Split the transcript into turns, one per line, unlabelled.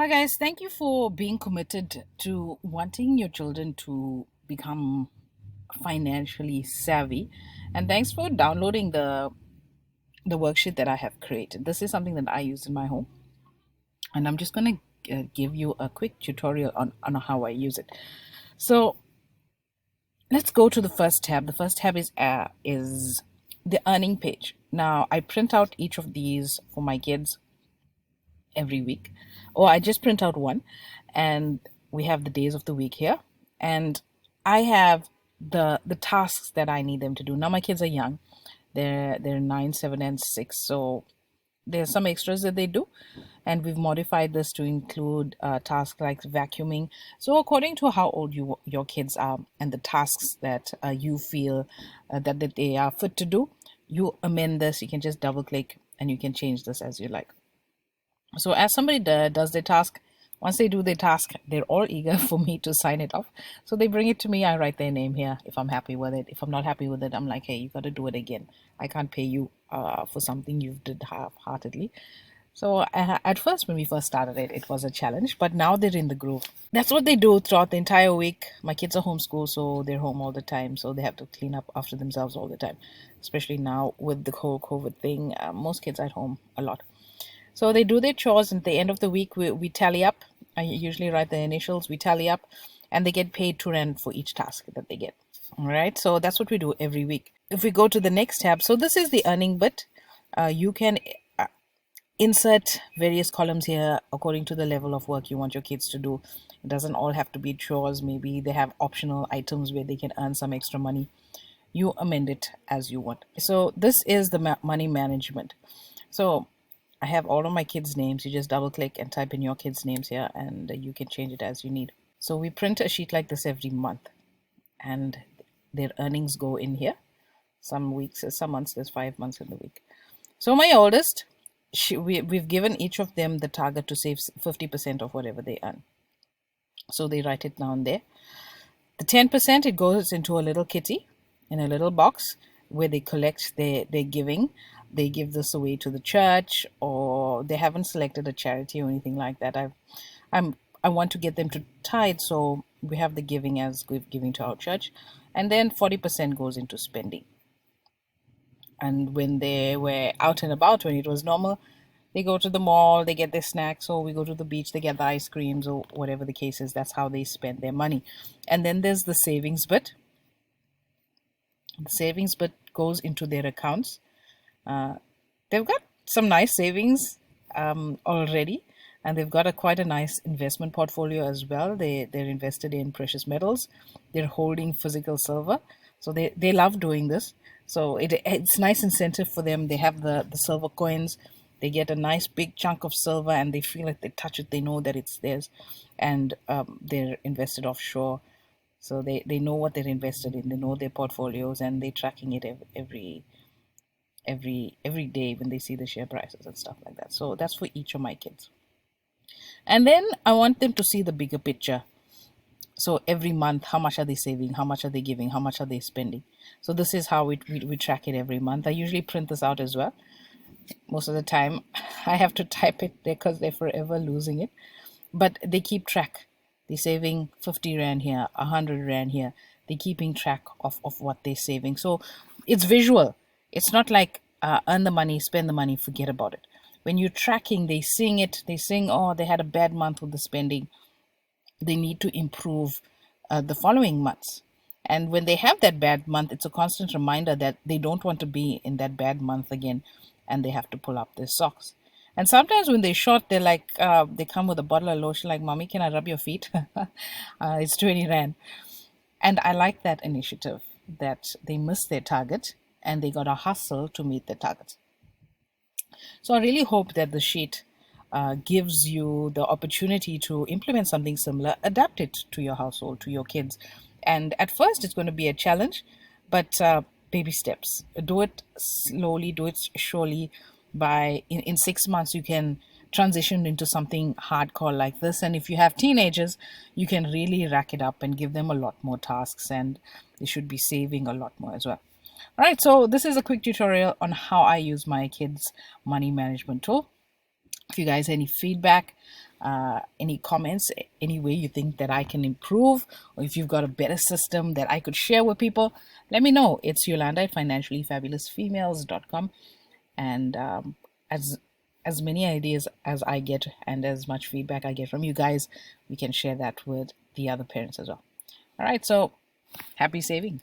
Hi, guys. Thank you for being committed to wanting your children to become financially savvy. And thanks for downloading the worksheet that I have created. This is something that I use in my home. And I'm just going to give you a quick tutorial on how I use it. So let's go to the first tab. The first tab is the earning page. Now, I print out each of these for my kids every week, or I just print out one, and we have the days of the week here, and I have the tasks that I need them to do. Now my kids are young; they're 9, 7, and 6, so there's some extras that they do, and we've modified this to include tasks like vacuuming. So according to how old your kids are and the tasks that you feel that they are fit to do, you amend this. You can just double click and you can change this as you like. So as somebody does their task, once they do their task, they're all eager for me to sign it off. So they bring it to me. I write their name here if I'm happy with it. If I'm not happy with it, I'm like, hey, you got to do it again. I can't pay you for something you've did half-heartedly. So at first, when we first started it, it was a challenge, but now they're in the groove. That's what they do throughout the entire week. My kids are homeschooled, so they're home all the time. So they have to clean up after themselves all the time, especially now with the whole COVID thing. Most kids are at home a lot. So they do their chores, and at the end of the week, we tally up. I usually write the initials, we tally up, and they get paid 2 Rand for each task that they get. All right, so that's what we do every week. If we go to the next tab, so this is the earning bit. You can insert various columns here according to the level of work you want your kids to do. It doesn't all have to be chores. Maybe they have optional items where they can earn some extra money. You amend it as you want. So this is the money management. So I have all of my kids' names. You just double click and type in your kids' names here, and you can change it as you need. So we print a sheet like this every month, and their earnings go in here. Some weeks, some months, there's 5 months in the week. So my oldest, we've given each of them the target to save 50% of whatever they earn. So they write it down there. The 10%, it goes into a little kitty in a little box where they collect their giving. They give this away to the church, or they haven't selected a charity or anything like that. I want to get them to tithe, so we have the giving as giving to our church, and then 40% goes into spending. And when they were out and about, when it was normal, they go to the mall, they get their snacks, or we go to the beach, they get the ice creams, or whatever the case is. That's how they spend their money. And then there's the savings bit. The savings bit goes into their accounts. They've got some nice savings already, and they've got quite a nice investment portfolio as well. They're invested in precious metals. They're holding physical silver, so they love doing this. So it's nice incentive for them. They have the silver coins. They get a nice big chunk of silver, and they feel like they touch it, they know that it's theirs, and they're invested offshore. So they know what they're invested in. They know their portfolios, and they're tracking it every day when they see the share prices and stuff like that. So that's for each of my kids. And then I want them to see the bigger picture. So every month, how much are they saving? How much are they giving? How much are they spending? So this is how we track it every month. I usually print this out as well. Most of the time, I have to type it there because they're forever losing it. But they keep track. They're saving 50 Rand here, 100 Rand here. They're keeping track of what they're saving. So it's visual. It's not like earn the money, spend the money, forget about it. When you're tracking, they sing it. They sing, oh, they had a bad month with the spending. They need to improve the following months. And when they have that bad month, it's a constant reminder that they don't want to be in that bad month again, and they have to pull up their socks. And sometimes when they're short, they're like, they come with a bottle of lotion, like, Mommy, can I rub your feet? It's 20 Rand. And I like that initiative, that they missed their target and they got to hustle to meet their targets. So I really hope that the sheet gives you the opportunity to implement something similar, adapt it to your household, to your kids. And at first, it's going to be a challenge, but baby steps. Do it slowly, do it surely. In 6 months, you can transition into something hardcore like this. And if you have teenagers, you can really rack it up and give them a lot more tasks, and they should be saving a lot more as well. All right, so this is a quick tutorial on how I use my kids' money management tool. If you guys have any feedback, any comments, any way you think that I can improve, or if you've got a better system that I could share with people, let me know. It's Yolanda at financiallyfabulousfemales.com. And as as many ideas as I get and as much feedback I get from you guys, we can share that with the other parents as well. All right, so happy saving.